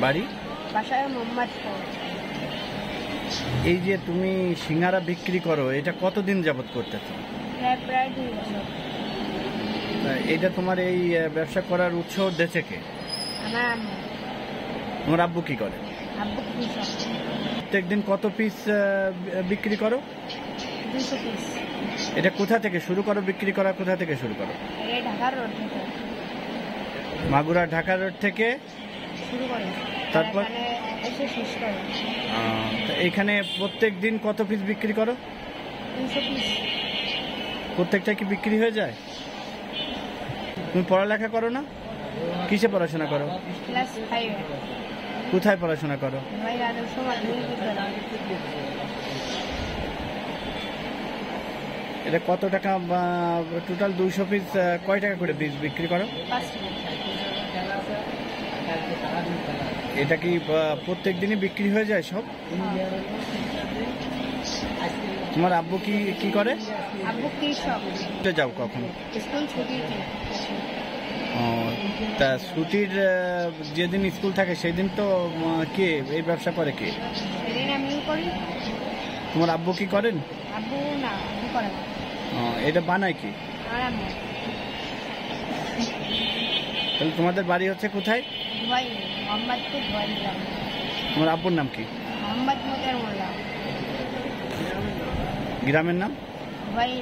বাড়ি? বাসায় মোহাম্মদপুর। এই যে তুমি সিঙ্গারা বিক্রি করো, এটা কতদিন যাবত করতেছো? প্রায় 2 বছর। এটা তোমার এই ব্যবসা করার উৎস দেশে কে? আমার আম্মু। তোমার আব্বু কি করে? আব্বু কৃষক। প্রত্যেকদিন কত পিস বিক্রি করো? 200 পিস। এটা কোথা থেকে শুরু করো বিক্রি করা? কোথা থেকে শুরু করো? এই ঢাকার রোড থেকে মাগুরা ঢাকা রোড থেকে শুরু করি, তারপর এসে শেষ করি। এখানে প্রত্যেক দিন কত পিস বিক্রি করো? 200 পিস। প্রত্যেকটা কি বিক্রি হয়ে যায়? তুমি পড়ালেখা করো না? কিসে পড়াশোনা করো? ক্লাস 5 এ। কোথায় পড়াশোনা করো? ভাই আদর্শ মাধ্যমিক বিদ্যালয়। এটা কত টাকা? টোটাল 200 পিস কয় টাকা করে পিস বিক্রি করো? 5 টাকা। এটা কি প্রত্যেক দিনই বিক্রি হয়ে যায় সব? তোমার আব্বু কি করে? আব্বু কৃষক। যাও কখন? স্কুল ছুটির দিন। তা ছুটির যেদিন স্কুল থাকে সেদিন তো কে এই ব্যবসা করে? কে? সেদিন আমিও করি। তোমার আব্বু কি করেন? আব্বু না, আব্বু করে না। এটা বানায় কি? আমার আম্মু। তাহলে তোমাদের বাড়ি হচ্ছে কোথায়? ধোয়াই, মোহাম্মদপুর ধোয়াই গ্রাম। তোমার আব্বুর নাম কি? মোহাম্মদ মোতার মোল্লা। গ্রামের নাম? ধোয়াই।